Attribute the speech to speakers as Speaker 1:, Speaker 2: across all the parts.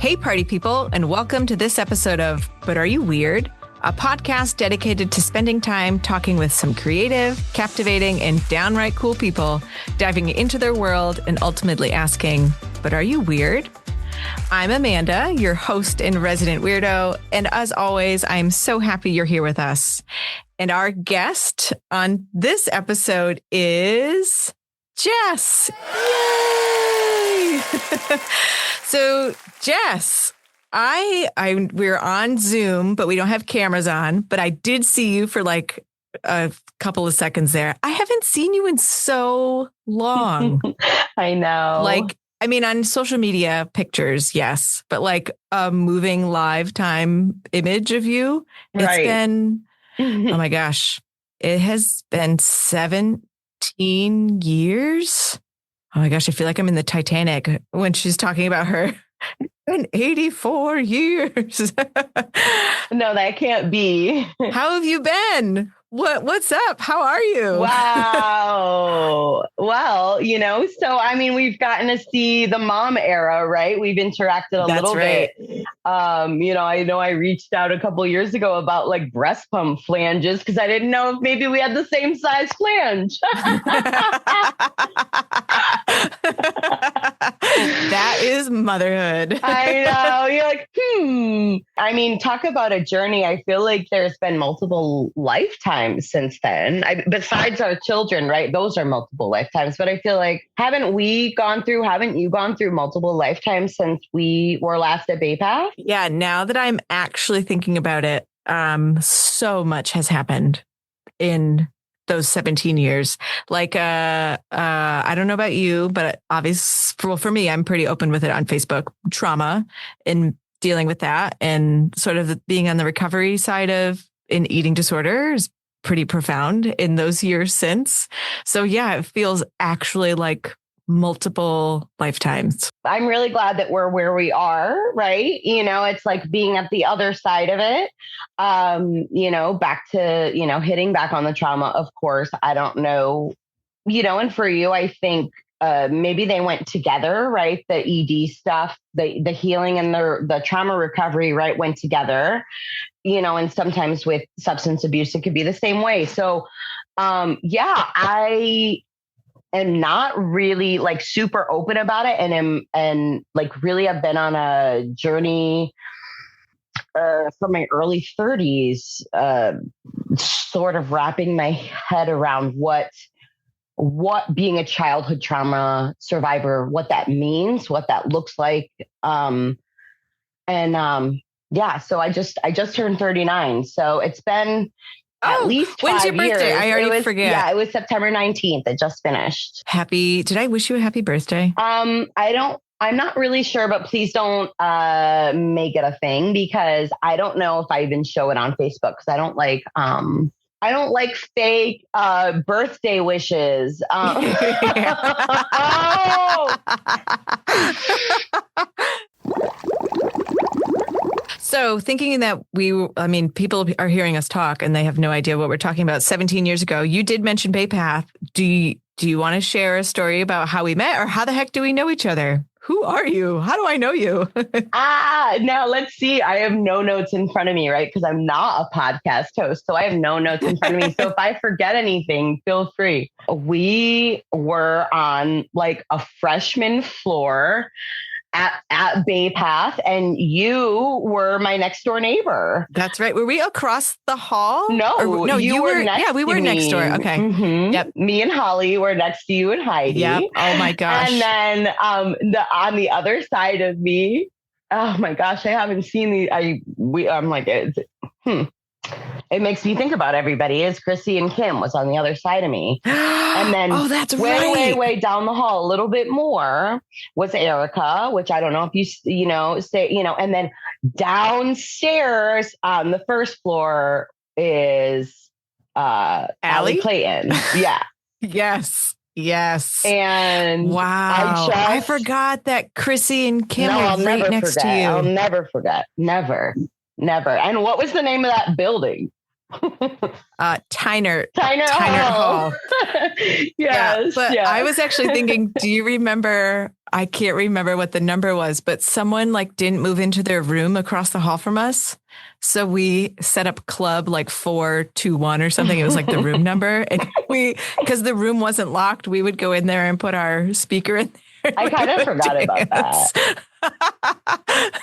Speaker 1: Hey, party people, and welcome to this episode of But Are You Weird? A podcast dedicated to spending time talking with some creative, captivating, and downright cool people, diving into their world and ultimately asking, but are you weird? I'm Amanda, your host and resident weirdo, and as always, I'm so happy you're here with us. And our guest on this episode is Jess. Yay! So, Jess, we're on Zoom, but we don't have cameras on, but I did see you for like a couple of seconds there. I haven't seen you in so long.
Speaker 2: I know.
Speaker 1: On social media pictures, yes, but like a moving live time image of you, it's been, oh my gosh, it has been 17 years. Oh my gosh, I feel like I'm in the Titanic when she's talking about her. In 84 years.
Speaker 2: No, that can't be.
Speaker 1: How have you been? What's up? How are you?
Speaker 2: Wow. Well, we've gotten to see the mom era, right? We've interacted a little bit. I know I reached out a couple of years ago about like breast pump flanges because I didn't know if maybe we had the same size flange.
Speaker 1: That is motherhood.
Speaker 2: I know. You're like, talk about a journey. I feel like there's been multiple lifetimes since then. Besides our children, right? Those are multiple lifetimes. But I feel like, haven't you gone through multiple lifetimes since we were last at Bay Path?
Speaker 1: Yeah. Now that I'm actually thinking about it, so much has happened in those 17 years. I don't know about you, but obviously for me, I'm pretty open with it on Facebook. Trauma and dealing with that and sort of being on the recovery side of an eating disorder is pretty profound in those years since. So yeah, it feels actually like multiple lifetimes.
Speaker 2: I'm really glad that we're where we are, right? It's like being at the other side of it. Back to, hitting back on the trauma, of course. I don't know, and for you, I think maybe they went together, right? The ED stuff, the healing and the trauma recovery, right, went together, and sometimes with substance abuse, it could be the same way. So, I am not really like super open about it and really have been on a journey from my early 30s, sort of wrapping my head around what being a childhood trauma survivor, what that means, what that looks like. So I just turned 39. So it's been at least 5
Speaker 1: when's your birthday?
Speaker 2: years.
Speaker 1: I already forget.
Speaker 2: Yeah, it was September 19th. It just finished.
Speaker 1: Did I wish you a happy birthday?
Speaker 2: I'm not really sure, but please don't make it a thing because I don't know if I even show it on Facebook because I don't like fake birthday wishes.
Speaker 1: So thinking that people are hearing us talk and they have no idea what we're talking about. 17 years ago, you did mention Bay Path. Do you want to share a story about how we met or how the heck do we know each other? Who are you? How do I know you?
Speaker 2: Now let's see. I have no notes in front of me, right? Because I'm not a podcast host. So I have no notes in front of me. So if I forget anything, feel free. We were on like a freshman floor at Bay Path, and you were my next door neighbor.
Speaker 1: That's right. Were we across the hall?
Speaker 2: No, you were next.
Speaker 1: Yeah, we were next door. Okay.
Speaker 2: Mm-hmm.
Speaker 1: Yep.
Speaker 2: Me and Holly were next to you and Heidi.
Speaker 1: Yep. Oh my gosh.
Speaker 2: And then on the other side of me, oh my gosh, I haven't seen these. I'm like, it makes me think about everybody. Is Chrissy and Kim was on the other side of me. And then
Speaker 1: that's
Speaker 2: way down the hall, a little bit more was Erica, which I don't know if you say, and then downstairs on the first floor is Allie Clayton. Yeah.
Speaker 1: Yes.
Speaker 2: And
Speaker 1: wow. I forgot that Chrissy and Kim were right next to you.
Speaker 2: I'll never forget. Never. And what was the name of that building?
Speaker 1: Tyner
Speaker 2: Hall.
Speaker 1: Hall.
Speaker 2: Yes,
Speaker 1: but
Speaker 2: yes.
Speaker 1: I was actually thinking, do you remember? I can't remember what the number was, but someone like didn't move into their room across the hall from us. So we set up club like 421 or something. It was like the room number. And because the room wasn't locked, we would go in there and put our speaker in there.
Speaker 2: I kind of forgot about that.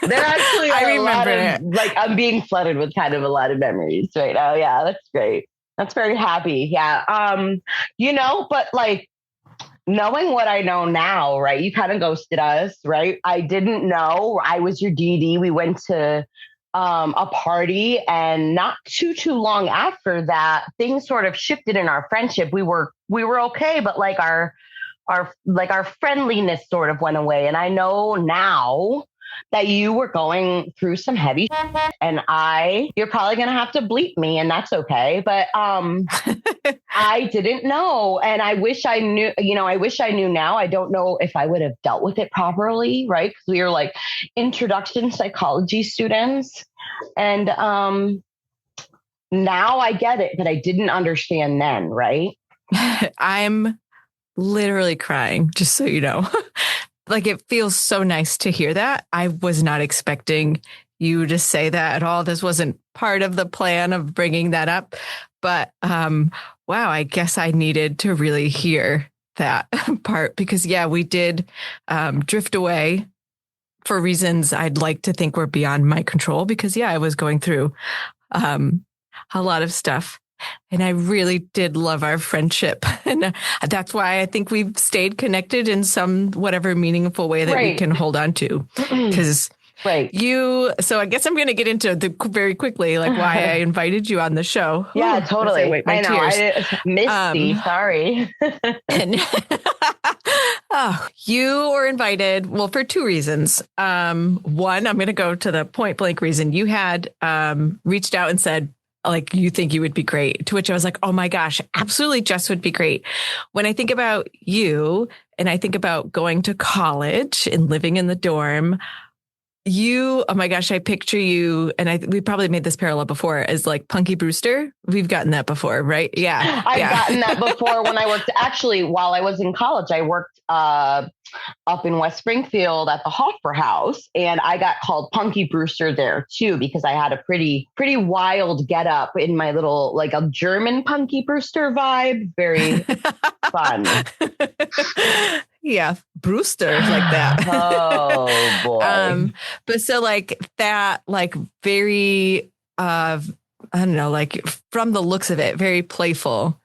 Speaker 2: There actually are a lot of, like, I'm being flooded with kind of a lot of memories right now. Yeah, that's great. That's very happy. Yeah. But like, knowing what I know now, right? You kind of ghosted us, right? I didn't know I was your DD. We went to a party, and not too long after that, things sort of shifted in our friendship. We were okay, but like our friendliness sort of went away. And I know now that you were going through some heavy shit, and you're probably going to have to bleep me, and that's okay. But I didn't know. And I wish I knew, now. I don't know if I would have dealt with it properly, right? Because we were like introduction psychology students. And now I get it, but I didn't understand then, right?
Speaker 1: I'm literally crying, just so you know. Like, it feels so nice to hear that. I was not expecting you to say that at all. This wasn't part of the plan of bringing that up. But wow, I guess I needed to really hear that part because, yeah, we did drift away for reasons I'd like to think were beyond my control because, yeah, I was going through a lot of stuff. And I really did love our friendship. And that's why I think we've stayed connected in some whatever meaningful way that we can hold on to. Because so I guess I'm going to get into very quickly, like why I invited you on the show.
Speaker 2: Yeah, totally.
Speaker 1: I know.
Speaker 2: Tears. Misty, sorry.
Speaker 1: And you were invited, well, for two reasons. One, I'm going to go to the point blank reason. You had reached out and said, like, you think you would be great, to which I was like, oh my gosh, absolutely, Jess would be great. When I think about you and I think about going to college and living in the dorm, oh my gosh, I picture you, and we probably made this parallel before, as like Punky Brewster. We've gotten that before, right? Yeah.
Speaker 2: I've gotten that before when I worked, actually, while I was in college, I worked up in West Springfield at the Hoffer House, and I got called Punky Brewster there too, because I had a pretty wild get up in my little, like a German Punky Brewster vibe. Very fun.
Speaker 1: Yeah, Brewster like that.
Speaker 2: Oh boy.
Speaker 1: But so like that, like very, I don't know, like from the looks of it, very playful.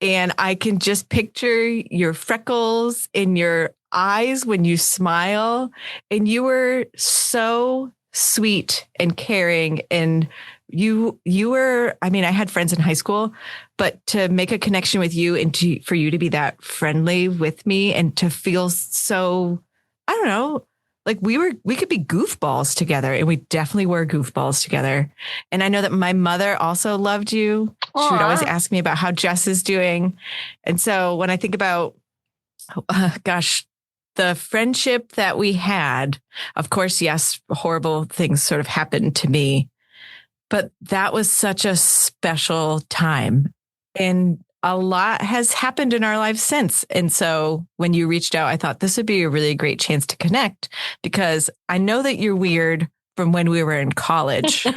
Speaker 1: And I can just picture your freckles in your eyes when you smile. And you were so sweet and caring. And you were, I mean, I had friends in high school, but to make a connection with you and for you to be that friendly with me and to feel so, I don't know, like we could be goofballs together, and we definitely were goofballs together. And I know that my mother also loved you. Aww. She would always ask me about how Jess is doing. And so when I think about, the friendship that we had, of course, yes, horrible things sort of happened to me, but that was such a special time. And a lot has happened in our lives since. And so when you reached out, I thought this would be a really great chance to connect, because I know that you're weird from when we were in college.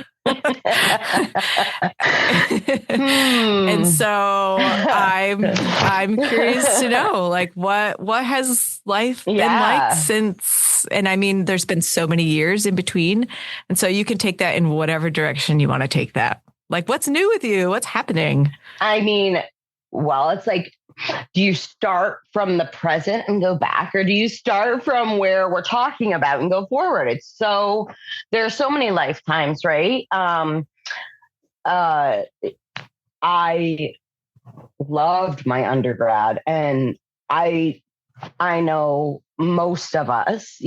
Speaker 1: And so I'm curious to know, like, what has life been like since? And I mean, there's been so many years in between. And so you can take that in whatever direction you want to take that. Like, what's new with you? What's happening?
Speaker 2: I mean, well, it's like, do you start from the present and go back, or do you start from where we're talking about and go forward? There are so many lifetimes, right? I loved my undergrad, and I know most of us,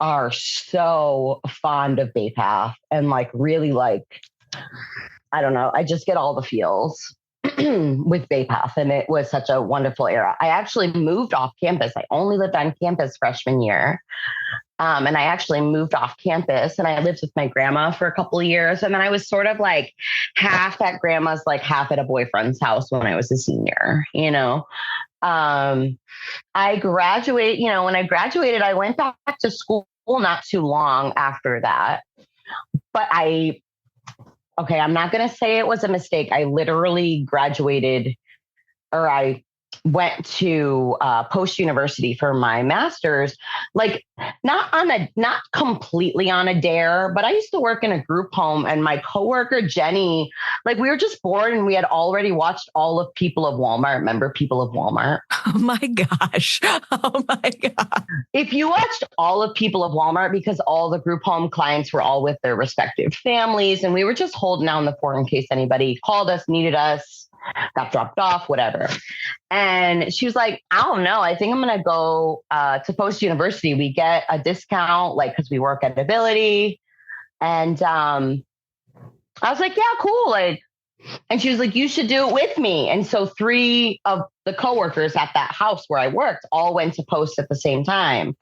Speaker 2: are so fond of Bay Path, and like really, like, I don't know, I just get all the feels with Bay Path, and it was such a wonderful era. I actually moved off campus. I only lived on campus freshman year. And I actually moved off campus and I lived with my grandma for a couple of years. And then I was sort of like half at grandma's, like half at a boyfriend's house when I was a senior, I graduate, when I graduated, I went back to school not too long after that. But I'm not going to say it was a mistake. I literally graduated, or I went to post-university for my master's, like not completely on a dare, but I used to work in a group home, and my coworker, Jenny, like we were just bored and we had already watched all of People of Walmart. Remember People of Walmart?
Speaker 1: Oh my gosh. Oh my God.
Speaker 2: If you watched all of People of Walmart, because all the group home clients were all with their respective families, and we were just holding down the fort in case anybody called us, needed us, got dropped off, whatever. And she was like, I don't know. I think I'm going to go to post-university. We get a discount, like, because we work at Ability. And I was like, yeah, cool. Like, and she was like, you should do it with me. And so 3 of the coworkers at that house where I worked all went to post at the same time.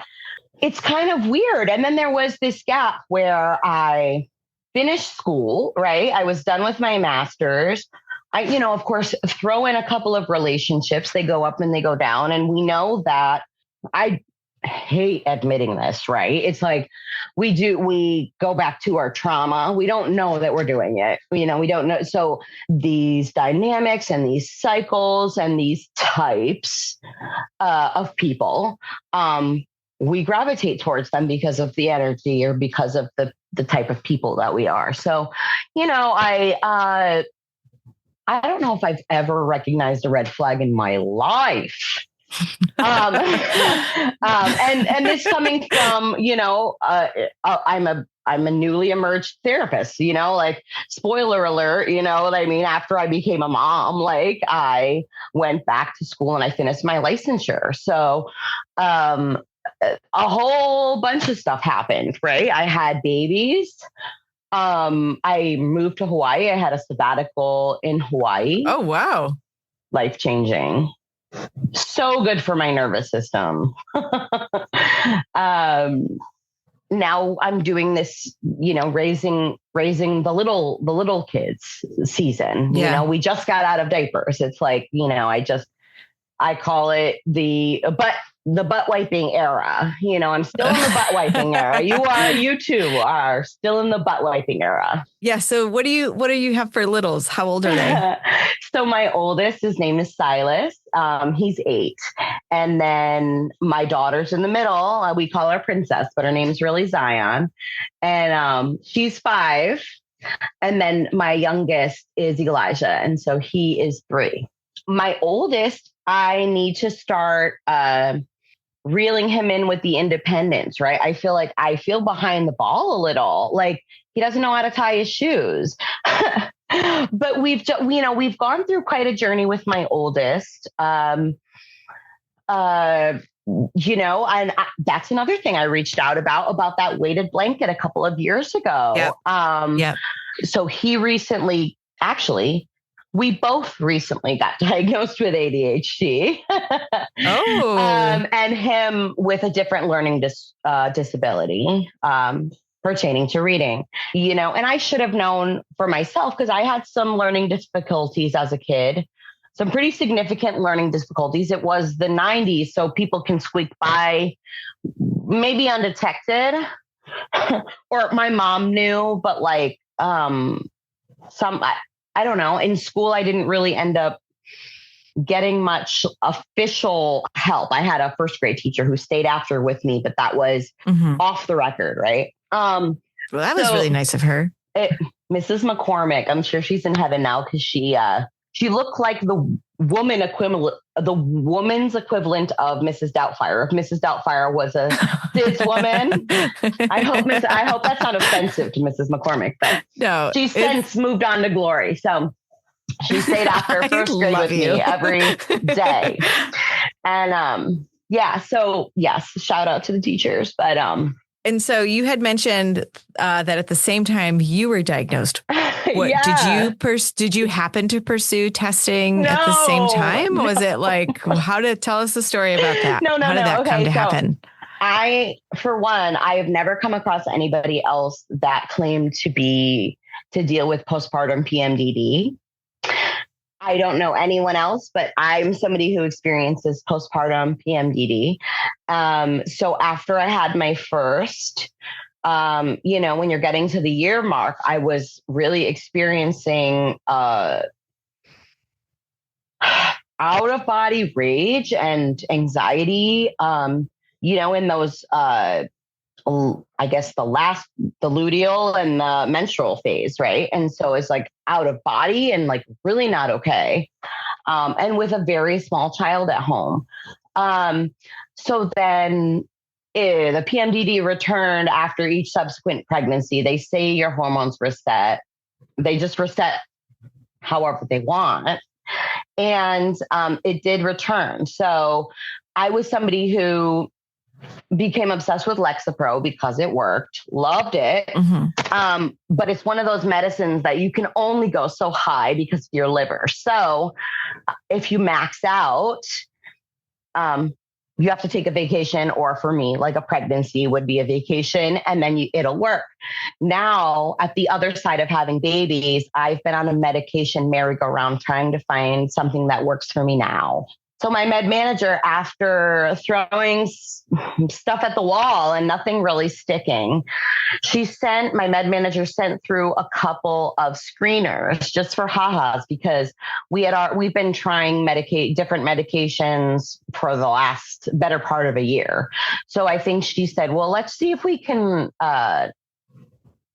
Speaker 2: It's kind of weird. And then there was this gap where I finished school, right? I was done with my master's. I, of course, throw in a couple of relationships. They go up and they go down. And we know that I hate admitting this, right? It's like we go back to our trauma. We don't know that we're doing it. We don't know. So these dynamics and these cycles and these types of people, we gravitate towards them because of the energy or because of the type of people that we are. So, I don't know if I've ever recognized a red flag in my life. And this coming from, I'm a newly emerged therapist, like spoiler alert, you know what I mean? After I became a mom, like I went back to school and I finished my licensure. So, a whole bunch of stuff happened, right? I had babies. I moved to Hawaii. I had a sabbatical in Hawaii.
Speaker 1: Oh, wow.
Speaker 2: Life-changing. So good for my nervous system. Now I'm doing this, raising the little kids season.
Speaker 1: Yeah.
Speaker 2: We just got out of diapers. It's like, I call it the butt wiping era. I'm still in the butt wiping era. You too are still in the butt wiping era.
Speaker 1: Yeah. So what do you have for littles? How old are they?
Speaker 2: So my oldest, his name is Silas. He's 8. And then my daughter's in the middle. We call her Princess, but her name's really Zion. And she's 5. And then my youngest is Elijah. And so he is 3. My oldest, I need to start reeling him in with the independence, right? I feel behind the ball a little. Like he doesn't know how to tie his shoes. But we've gone through quite a journey with my oldest. And that's another thing I reached out about that weighted blanket a couple of years ago.
Speaker 1: Yeah.
Speaker 2: So he recently, actually, we both recently got diagnosed with ADHD. And him with a different learning disability pertaining to reading, and I should have known for myself because I had some learning difficulties as a kid, some pretty significant learning difficulties. It was the 90s, so people can squeak by maybe undetected or my mom knew, but like I don't know. In school, I didn't really end up getting much official help. I had a first grade teacher who stayed after with me, but that was off the record, right?
Speaker 1: Well, that was really nice of her.
Speaker 2: Mrs. McCormick, I'm sure she's in heaven now because she looked like the woman's equivalent of Mrs. Doubtfire. If Mrs. Doubtfire was a cis woman, I hope that's not offensive to Mrs. McCormick, but no, she's since moved on to glory. So she stayed after first grade with me every day. And so yes, shout out to the teachers. But
Speaker 1: and so you had mentioned that at the same time you were diagnosed. Did you happen to pursue testing at the same time? No. Was it like, tell us the story about that?
Speaker 2: No.
Speaker 1: How did that come to happen?
Speaker 2: For one, I have never come across anybody else that claimed to deal with postpartum PMDD. I don't know anyone else, but I'm somebody who experiences postpartum PMDD. So after I had my first, when you're getting to the year mark, I was really experiencing out of body rage and anxiety, in those, I guess the luteal and the menstrual phase. Right. And so it's like out of body and like really not okay. And with a very small child at home. So then the PMDD returned after each subsequent pregnancy. They say your hormones reset. They just reset however they want. And it did return. So I was somebody who became obsessed with Lexapro because it worked, loved it. Mm-hmm. But it's one of those medicines that you can only go so high because of your liver. So if you max out, you have to take a vacation, or for me, like a pregnancy would be a vacation, and then it'll work. Now, at the other side of having babies, I've been on a medication merry-go-round trying to find something that works for me now. So my med manager, after throwing stuff at the wall and nothing really sticking, my med manager sent through a couple of screeners just for ha-has, because we've been trying different medications for the last better part of a year. So I think she said, well, let's see if we can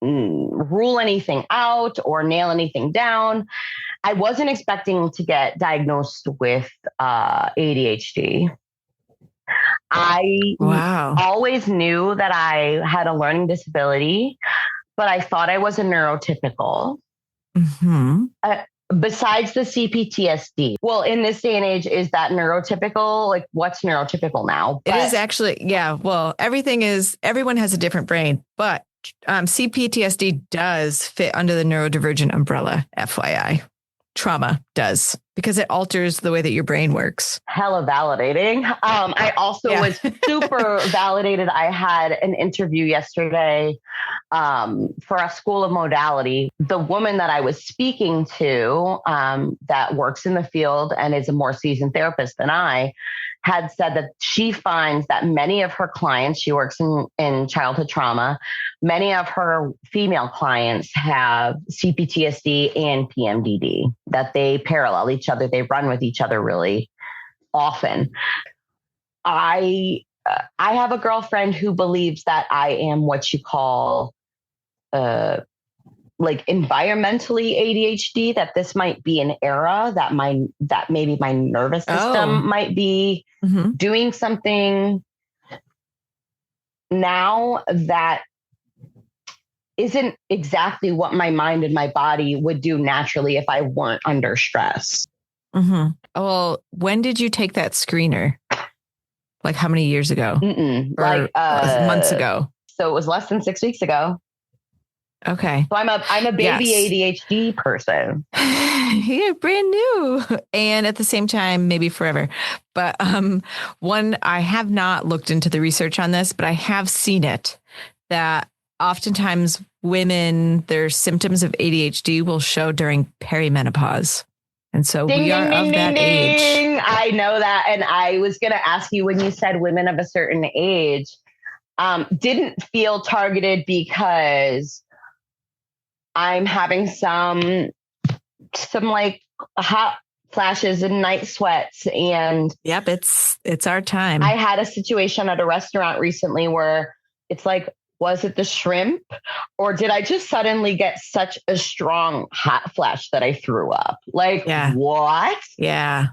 Speaker 2: rule anything out or nail anything down. I wasn't expecting to get diagnosed with ADHD. I always knew that I had a learning disability, but I thought I was a neurotypical. Mm-hmm. Besides the CPTSD. Well, in this day and age, is that neurotypical? Like, what's neurotypical now?
Speaker 1: It is actually, yeah. Well, everyone has a different brain, but CPTSD does fit under the neurodivergent umbrella, FYI. Trauma does, because it alters the way that your brain works.
Speaker 2: Hella validating. I also was super validated. I had an interview yesterday for a school of modality. The woman that I was speaking to that works in the field and is a more seasoned therapist than I had said that she finds that many of her clients, she works in childhood trauma, many of her female clients have CPTSD and PMDD, that they parallel each other. They run with each other really often. I have a girlfriend who believes that I am what you call like environmentally ADHD, that this might be an era that maybe my nervous system might be doing something now that isn't exactly what my mind and my body would do naturally if I weren't under stress.
Speaker 1: Mm-hmm. Well, when did you take that screener? Like how many years ago? Or months ago?
Speaker 2: So it was less than 6 weeks ago.
Speaker 1: Okay.
Speaker 2: So I'm a baby ADHD person.
Speaker 1: Yeah, brand new. And at the same time, maybe forever. But I have not looked into the research on this, but I have seen it, that oftentimes women, their symptoms of ADHD will show during perimenopause. And so we are of that age.
Speaker 2: I know that. And I was going to ask you, when you said women of a certain age, didn't feel targeted because I'm having some like hot flashes and night sweats. And
Speaker 1: yep, it's our time.
Speaker 2: I had a situation at a restaurant recently where it's like, was it the shrimp, or did I just suddenly get such a strong hot flash that I threw up? Like, what?
Speaker 1: Yeah.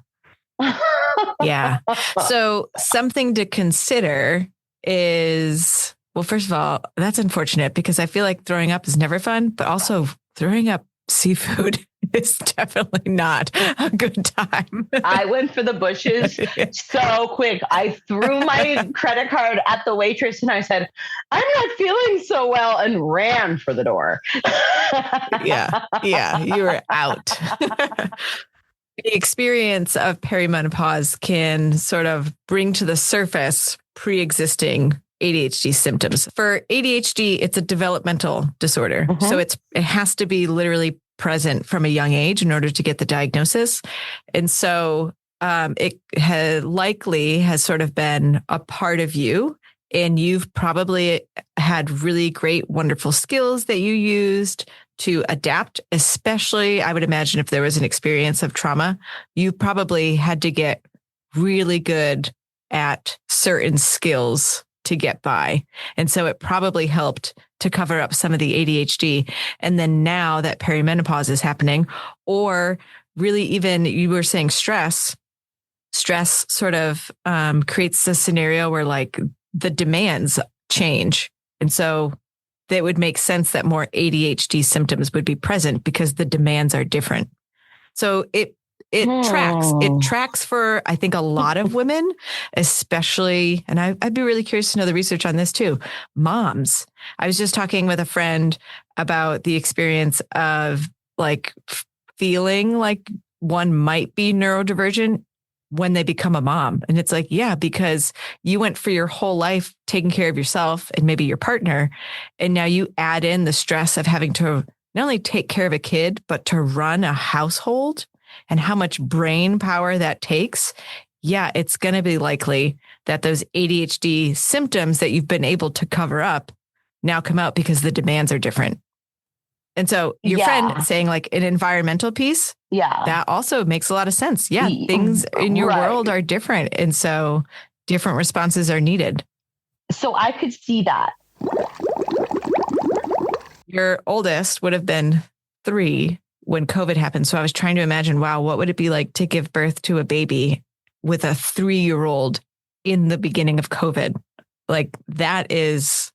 Speaker 1: Yeah. So something to consider is, well, first of all, that's unfortunate because I feel like throwing up is never fun, but also throwing up seafood is definitely not a good time.
Speaker 2: I went for the bushes so quick. I threw my credit card at the waitress and I said, I'm not feeling so well, and ran for the door.
Speaker 1: Yeah, you were out. The experience of perimenopause can sort of bring to the surface pre-existing ADHD symptoms. For ADHD, it's a developmental disorder.
Speaker 2: Mhm.
Speaker 1: So it has to be literally present from a young age in order to get the diagnosis. And so it likely has sort of been a part of you. And you've probably had really great, wonderful skills that you used to adapt, especially, I would imagine, if there was an experience of trauma, you probably had to get really good at certain skills to get by. And so it probably helped to cover up some of the ADHD. And then now that perimenopause is happening, or really even you were saying stress sort of creates a scenario where like the demands change. And so that would make sense that more ADHD symptoms would be present because the demands are different. So it tracks for, I think, a lot of women, especially, and I'd be really curious to know the research on this too, moms. I was just talking with a friend about the experience of like feeling like one might be neurodivergent when they become a mom. And it's like, yeah, because you went for your whole life taking care of yourself and maybe your partner. And now you add in the stress of having to not only take care of a kid, but to run a household and how much brain power that takes. Yeah, it's going to be likely that those ADHD symptoms that you've been able to cover up now come out because the demands are different. And so your friend saying like an environmental piece, that also makes a lot of sense. Yeah, things in your world are different. And so different responses are needed.
Speaker 2: So I could see that.
Speaker 1: Your oldest would have been 3 when COVID happened. So I was trying to imagine, wow, what would it be like to give birth to a baby with a 3-year-old in the beginning of COVID? Like that is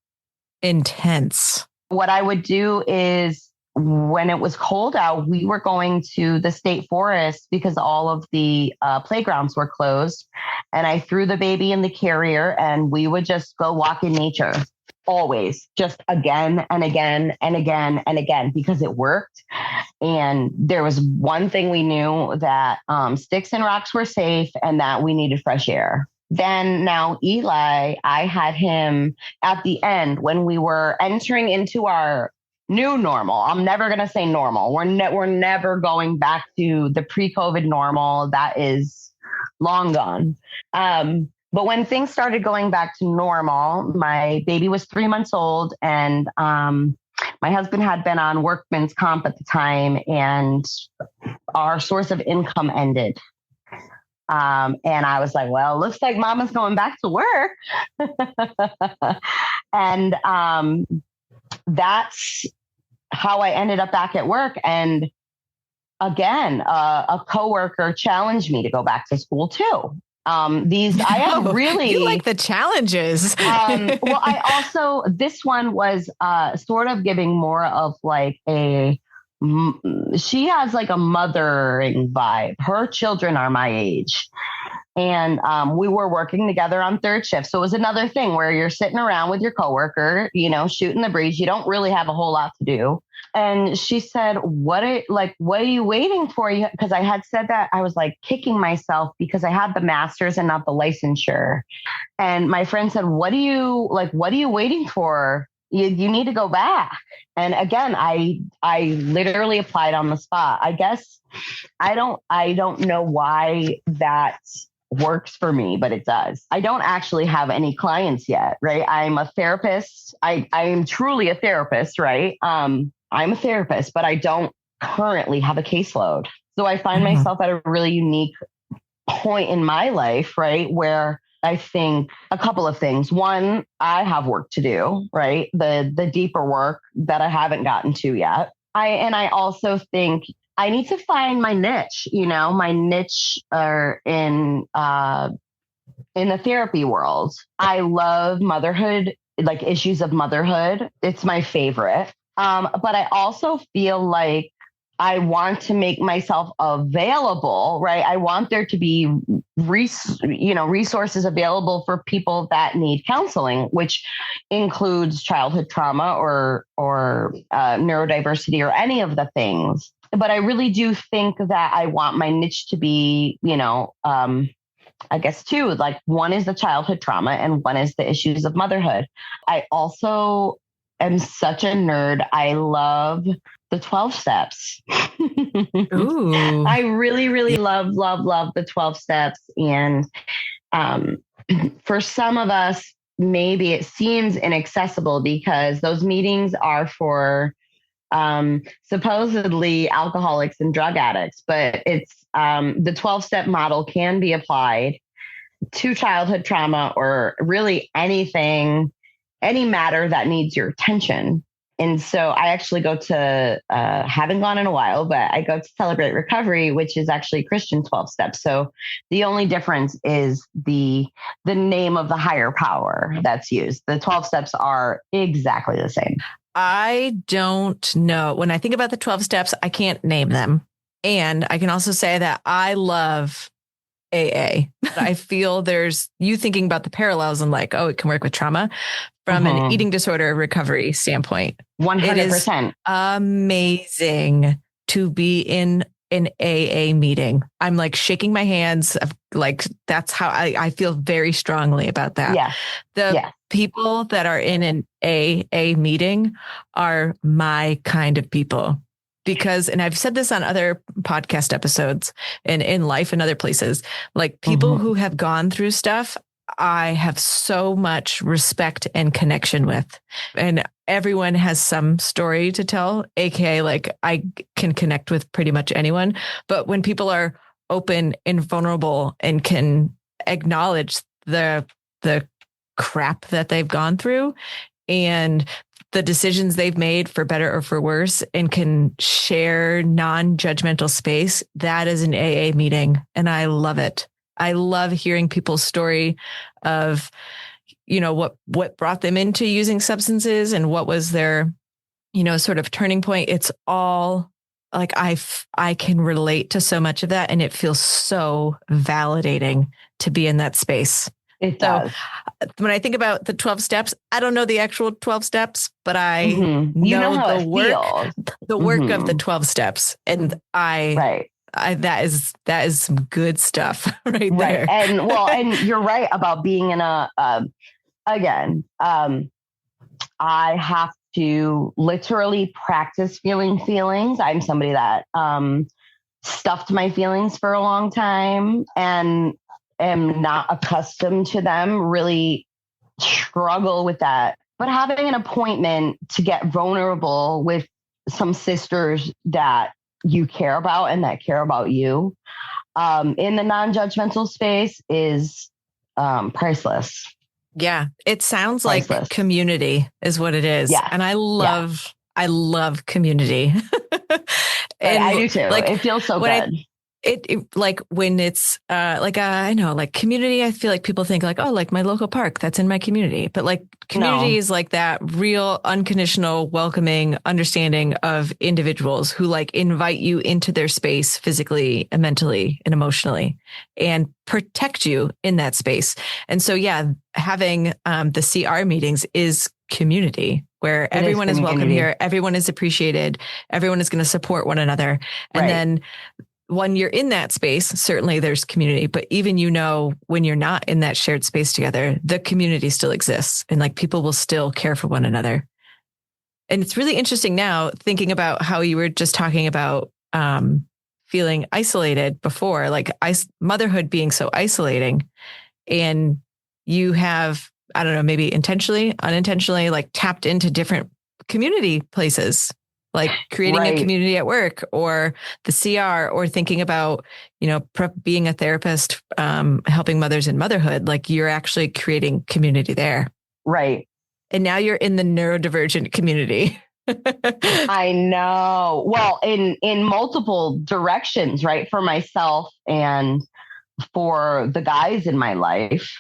Speaker 1: intense.
Speaker 2: What I would do is when it was cold out, we were going to the state forest because all of the playgrounds were closed. And I threw the baby in the carrier and we would just go walk in nature. Always, just again and again and again and again, because it worked. And there was one thing we knew, that sticks and rocks were safe and that we needed fresh air. Then now Eli, I had him at the end when we were entering into our new normal. I'm never going to say normal. We're never going back to the pre-COVID normal. That is long gone. But when things started going back to normal, my baby was 3 months old and my husband had been on workman's comp at the time and our source of income ended. And I was like, well, looks like mama's going back to work. And that's how I ended up back at work. And again, a coworker challenged me to go back to school too.
Speaker 1: You like the challenges.
Speaker 2: Well, I also, this one was sort of giving more of like she has like a mothering vibe. Her children are my age. And we were working together on third shift. So it was another thing where you're sitting around with your coworker, shooting the breeze. You don't really have a whole lot to do. And she said, what are you waiting for? Because I had said that I was like kicking myself because I had the master's and not the licensure. And my friend said, what are you waiting for? You need to go back. And again, I literally applied on the spot. I guess I don't know why that works for me, but it does. I don't actually have any clients yet, right? I'm a therapist. I am truly a therapist, right? I'm a therapist, but I don't currently have a caseload. So I find myself at a really unique point in my life, right? Where I think a couple of things. One, I have work to do, right? The deeper work that I haven't gotten to yet. I also think I need to find my niche, my niche are in the therapy world. I love motherhood, like issues of motherhood. It's my favorite. But I also feel like I want to make myself available, right? I want there to be resources available for people that need counseling, which includes childhood trauma or neurodiversity or any of the things. But I really do think that I want my niche to be, I guess two, like one is the childhood trauma and one is the issues of motherhood. I also am such a nerd. I love the 12 steps.
Speaker 1: Ooh.
Speaker 2: I really, really love the 12 steps. And for some of us, maybe it seems inaccessible because those meetings are for supposedly alcoholics and drug addicts, but it's the 12-step model can be applied to childhood trauma or really anything, any matter that needs your attention. And so I actually go to, haven't gone in a while, but I go to Celebrate Recovery, which is actually Christian 12 steps. So the only difference is the name of the higher power that's used. The 12 steps are exactly the same.
Speaker 1: I don't know. When I think about the 12 steps, I can't name them. And I can also say that I love AA. I feel there's you thinking about the parallels and like, oh, it can work with trauma from an eating disorder recovery standpoint.
Speaker 2: 100%.
Speaker 1: It is amazing to be in an AA meeting. I'm like shaking my hands. Like that's how I feel very strongly about that.
Speaker 2: Yeah.
Speaker 1: The people that are in an AA meeting are my kind of people. Because, and I've said this on other podcast episodes and in life and other places, like people who have gone through stuff, I have so much respect and connection with. And everyone has some story to tell, AKA like I can connect with pretty much anyone. But when people are open and vulnerable and can acknowledge the crap that they've gone through and the decisions they've made for better or for worse and can share non-judgmental space, that is an AA meeting. And I love it. I love hearing people's story of, you know, what brought them into using substances and what was their, you know, sort of turning point. It's all like, I can relate to so much of that. And it feels so validating to be in that space.
Speaker 2: It does.
Speaker 1: So when I think about the 12 steps, I don't know the actual 12 steps, but I
Speaker 2: know how the work,
Speaker 1: the work of the 12 steps. And that is some good stuff right there.
Speaker 2: And well, and you're right about being in a, again, I have to literally practice feeling feelings. I'm somebody that, stuffed my feelings for a long time and am not accustomed to them, really struggle with that. But having an appointment to get vulnerable with some sisters that you care about and that care about you in the non-judgmental space is priceless.
Speaker 1: Yeah. It sounds
Speaker 2: priceless.
Speaker 1: Like community is what it is.
Speaker 2: Yeah.
Speaker 1: And I love community.
Speaker 2: And I do too. Like, it feels so good.
Speaker 1: It like when it's I know like community, I feel like people think like, oh, like my local park that's in my community. But like community is like that real unconditional, welcoming understanding of individuals who like invite you into their space physically and mentally and emotionally and protect you in that space. And so, yeah, having the CR meetings is community where everyone is welcome here. Everyone is appreciated. Everyone is going to support one another. And then when you're in that space, certainly there's community, but even, you know, when you're not in that shared space together, the community still exists and like people will still care for one another. And it's really interesting now thinking about how you were just talking about feeling isolated before, like motherhood being so isolating, and you have, I don't know, maybe intentionally, unintentionally, like tapped into different community places, like creating a community at work or the CR, or thinking about, you know, being a therapist, helping mothers in motherhood, like you're actually creating community there.
Speaker 2: Right.
Speaker 1: And now you're in the neurodivergent community.
Speaker 2: I know. Well, in multiple directions, right? For myself and for the guys in my life.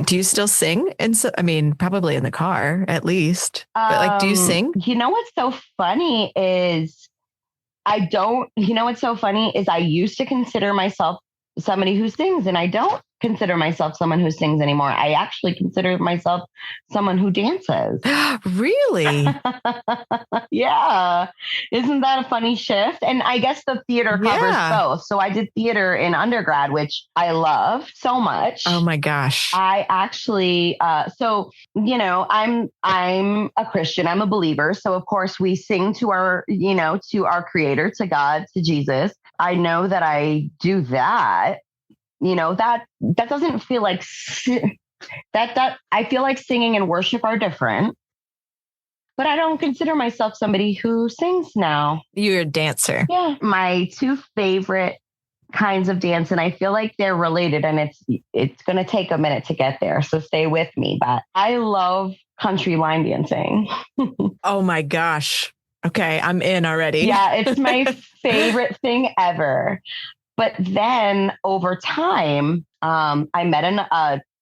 Speaker 1: Do you still sing? And so, I mean, probably in the car at least, but like, do you sing?
Speaker 2: You know, what's so funny is I used to consider myself somebody who sings, and I don't consider myself someone who sings anymore. I actually consider myself someone who dances.
Speaker 1: Really?
Speaker 2: Yeah. Isn't that a funny shift? And I guess the theater covers both. So I did theater in undergrad, which I love so much.
Speaker 1: Oh my gosh.
Speaker 2: I actually, I'm a Christian. I'm a believer. So of course we sing to our creator, to God, to Jesus. I know that I do that. That doesn't feel like that I feel like singing and worship are different, but I don't consider myself somebody who sings now.
Speaker 1: You're a dancer.
Speaker 2: Yeah. My two favorite kinds of dance, and I feel like they're related, and it's going to take a minute to get there. So stay with me, but I love country line dancing.
Speaker 1: Oh my gosh. Okay. I'm in already.
Speaker 2: Yeah. It's my favorite thing ever. But then over time, I met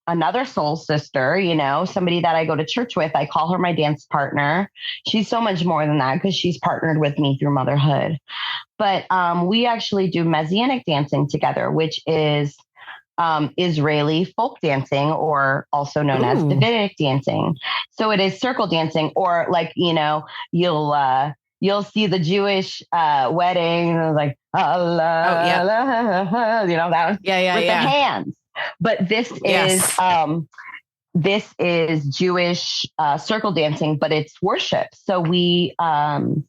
Speaker 2: another soul sister, somebody that I go to church with. I call her my dance partner. She's so much more than that because she's partnered with me through motherhood. But we actually do Messianic dancing together, which is Israeli folk dancing, or also known as Davidic dancing. So it is circle dancing, or like, you'll see the Jewish wedding, like, that one, with the hands. But this is Jewish circle dancing, but it's worship. So we do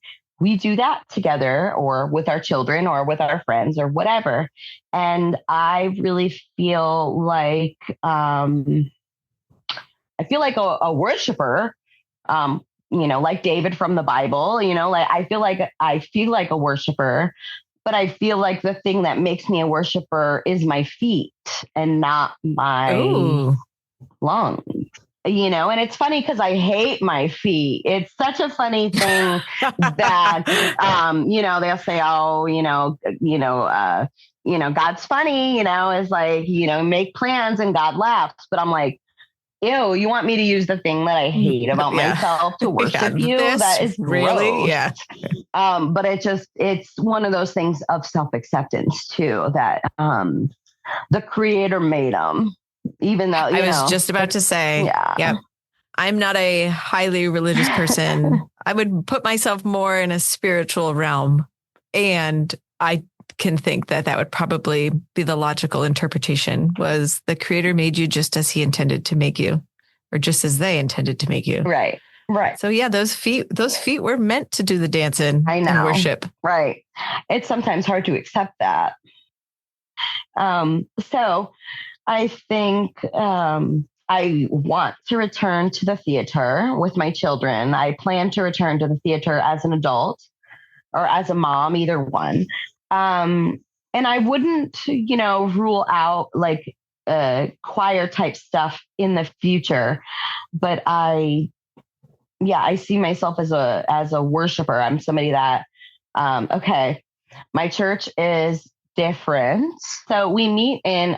Speaker 2: that together, or with our children, or with our friends, or whatever. And I really feel like a worshiper. Like David from the Bible, like I feel like a worshiper, but I feel like the thing that makes me a worshiper is my feet and not my lungs, and it's funny because I hate my feet. It's such a funny thing that, they'll say, God's funny, is like, make plans and God laughs. But I'm like, ew, you want me to use the thing that I hate about myself to worship you? That is
Speaker 1: really,
Speaker 2: gross.
Speaker 1: yeah.
Speaker 2: But it's one of those things of self-acceptance too, that the creator made them, even though,
Speaker 1: I was just about to say, yeah. I'm not a highly religious person. I would put myself more in a spiritual realm. And I can think that would probably be the logical interpretation, was the creator made you just as he intended to make you, or just as they intended to make you.
Speaker 2: Right.
Speaker 1: So yeah, those feet were meant to do the dancing and worship.
Speaker 2: Right. It's sometimes hard to accept that. So I think, I want to return to the theater with my children. I plan to return to the theater as an adult or as a mom, either one. And I wouldn't, rule out like choir type stuff in the future, but I see myself as a worshiper. I'm somebody that, my church is different. So we meet in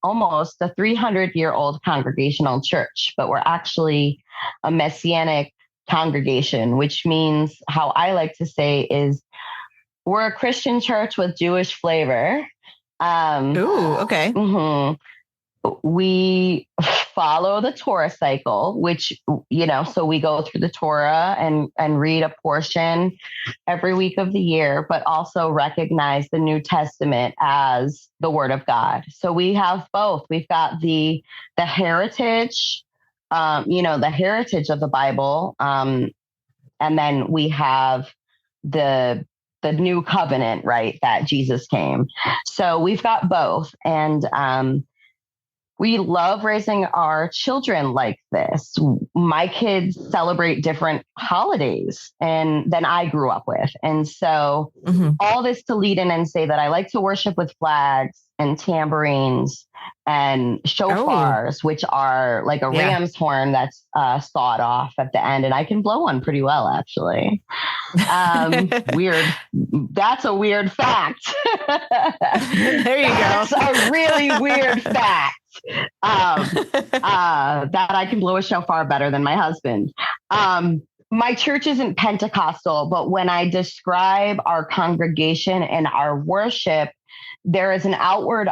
Speaker 2: almost a 300-year-old congregational church, but we're actually a Messianic congregation, which means, how I like to say is, we're a Christian church with Jewish flavor.
Speaker 1: Ooh, okay.
Speaker 2: Mm-hmm. We follow the Torah cycle, which, so we go through the Torah and read a portion every week of the year, but also recognize the New Testament as the Word of God. So we have both. We've got the heritage, the heritage of the Bible. And then we have the new covenant, right, that Jesus came. So we've got both. And we love raising our children like this. My kids celebrate different holidays than I grew up with. And so all this to lead in and say that I like to worship with flags and tambourines and shofars, which are like a ram's horn that's sawed off at the end. And I can blow one pretty well, actually. Weird. That's a weird fact.
Speaker 1: There you go.
Speaker 2: That's a really weird fact. That I can blow a shofar better than my husband. My church isn't Pentecostal, but when I describe our congregation and our worship, there is an outward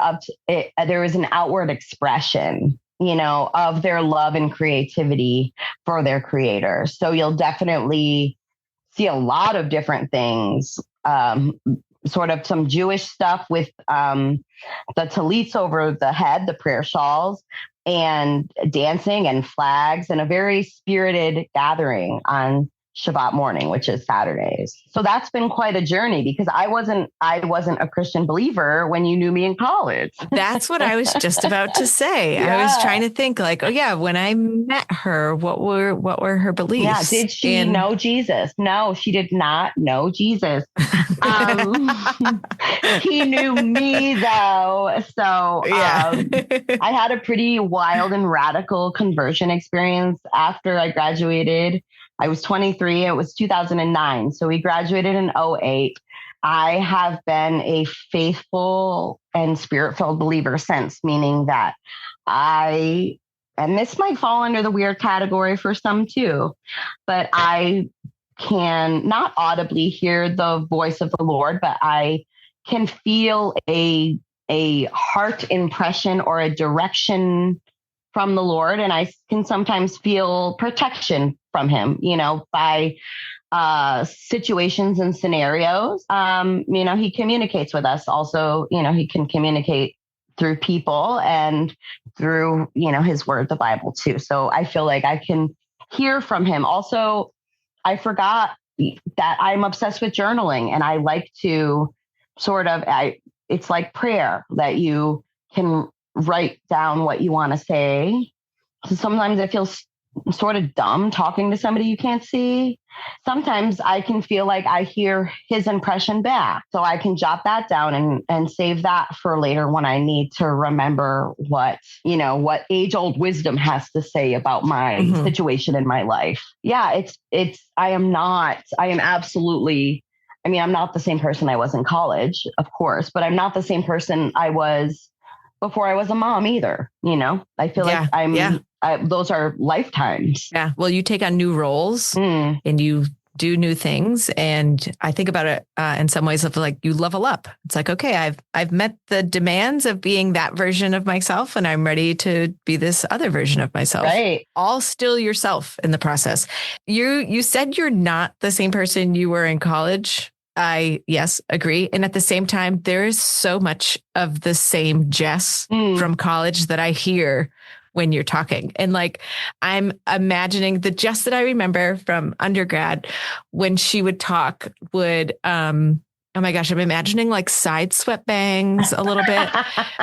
Speaker 2: expression, of their love and creativity for their creators. So you'll definitely see a lot of different things, sort of some Jewish stuff with the tallits over the head, the prayer shawls, and dancing and flags, and a very spirited gathering on Shabbat morning, which is Saturdays. So that's been quite a journey, because I wasn't a Christian believer when you knew me in college.
Speaker 1: That's what I was just about to say.
Speaker 2: Yeah.
Speaker 1: I was trying to think like, oh yeah, when I met her, what were her beliefs?
Speaker 2: Yeah. Did she know Jesus? No, she did not know Jesus. He knew me though. So I had a pretty wild and radical conversion experience after I graduated. I was 23. It was 2009. So we graduated in 2008. I have been a faithful and spirit-filled believer since, meaning that and this might fall under the weird category for some too, but I can not audibly hear the voice of the Lord, but I can feel a heart impression or a direction from the Lord. And I can sometimes feel protection from him, by situations and scenarios. He communicates with us. Also, he can communicate through people and through, his word, the Bible too. So I feel like I can hear from him. Also, I forgot that I'm obsessed with journaling, and I like to it's like prayer, that you can write down what you want to say. So sometimes I feel sort of dumb talking to somebody you can't see. Sometimes I can feel like I hear his impression back. So I can jot that down and save that for later when I need to remember what age-old wisdom has to say about my situation in my life. Yeah, I'm not the same person I was in college, of course, but I'm not the same person I was before I was a mom either. I feel like those are lifetimes.
Speaker 1: Yeah. Well, you take on new roles and you do new things. And I think about it in some ways of like, you level up. It's like, okay, I've met the demands of being that version of myself, and I'm ready to be this other version of myself.
Speaker 2: Right.
Speaker 1: All still yourself in the process. You said you're not the same person you were in college. I agree. And at the same time, there is so much of the same Jess from college that I hear when you're talking. And like, I'm imagining the Jess that I remember from undergrad when she would talk would, oh my gosh, I'm imagining like side swept bangs a little bit,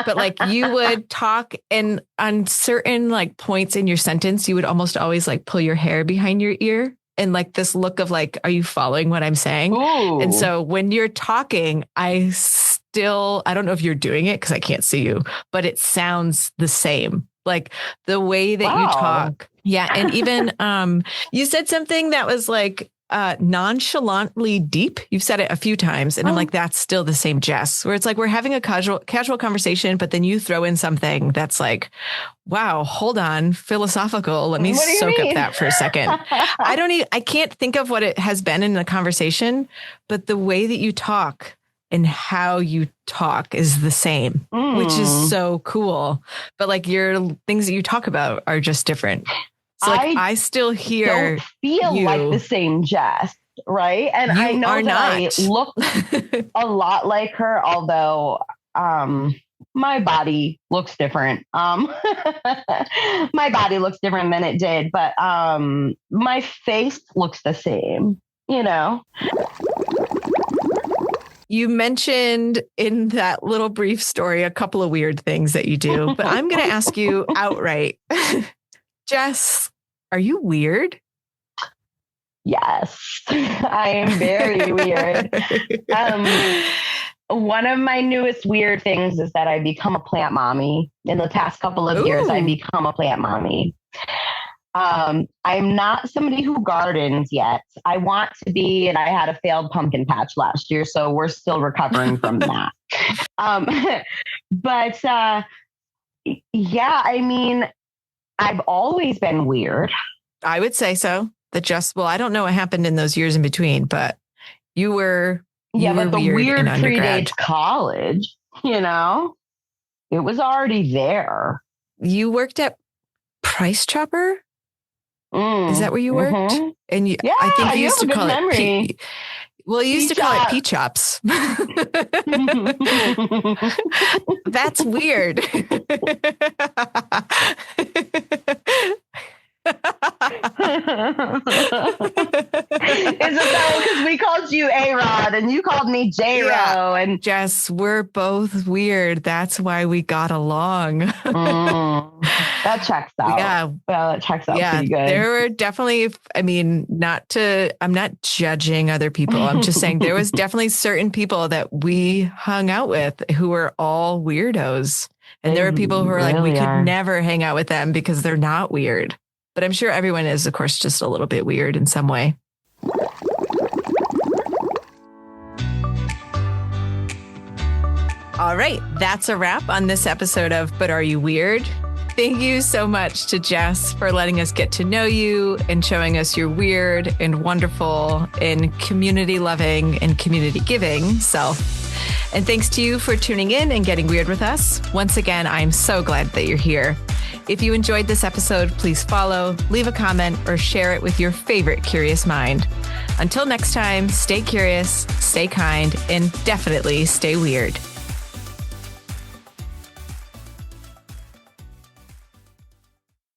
Speaker 1: but like you would talk, and on certain like points in your sentence, you would almost always like pull your hair behind your ear. And like this look of like, are you following what I'm saying?
Speaker 2: Ooh.
Speaker 1: And so when you're talking, I don't know if you're doing it because I can't see you, but it sounds the same. Like the way that you talk. Yeah. And even you said something that was like nonchalantly deep. You've said it a few times. And I'm like, that's still the same Jess, where it's like we're having a casual conversation, but then you throw in something that's like, wow, hold on, philosophical. Let me soak up that for a second. I can't think of what it has been in the conversation, but the way that you talk and how you talk is the same, which is so cool. But like your things that you talk about are just different. So like, I still hear
Speaker 2: don't feel like the same Jess, right? And I know that I look a lot like her, although my body looks different. My body looks different than it did, but my face looks the same,
Speaker 1: You mentioned in that little brief story a couple of weird things that you do, but I'm going to ask you outright. Jess, are you weird?
Speaker 2: Yes, I am very weird. One of my newest weird things is that I become a plant mommy. In the past couple of years, I become a plant mommy. I'm not somebody who gardens yet. I want to be, and I had a failed pumpkin patch last year, so we're still recovering from that. But yeah, I mean, I've always been weird.
Speaker 1: I would say so. I don't know what happened in those years in between, but you were
Speaker 2: but the
Speaker 1: weird
Speaker 2: predates college. You know, it was already there.
Speaker 1: You worked at Price Chopper? Is that where you worked?
Speaker 2: Mm-hmm.
Speaker 1: And
Speaker 2: Yeah,
Speaker 1: I think you
Speaker 2: you
Speaker 1: used
Speaker 2: have
Speaker 1: to
Speaker 2: a
Speaker 1: call
Speaker 2: good
Speaker 1: it
Speaker 2: memory.
Speaker 1: well, you used to call it P-Chops. That's weird.
Speaker 2: Is it though? Because we called you A-Rod and you called me J-Ro.
Speaker 1: Yeah.
Speaker 2: And
Speaker 1: Jess, we're both weird. That's why we got along.
Speaker 2: That checks out.
Speaker 1: Yeah.
Speaker 2: Well, that checks out pretty good.
Speaker 1: There were definitely, I mean, I'm not judging other people. I'm just saying there was definitely certain people that we hung out with who were all weirdos. And there were people who were like, we could never hang out with them because they're not weird. But I'm sure everyone is, of course, just a little bit weird in some way. All right, that's a wrap on this episode of But Are You Weird? Thank you so much to Jess for letting us get to know you and showing us your weird and wonderful and community loving and community giving self. And thanks to you for tuning in and getting weird with us. Once again, I'm so glad that you're here. If you enjoyed this episode, please follow, leave a comment, or share it with your favorite curious mind. Until next time, stay curious, stay kind, and definitely stay weird.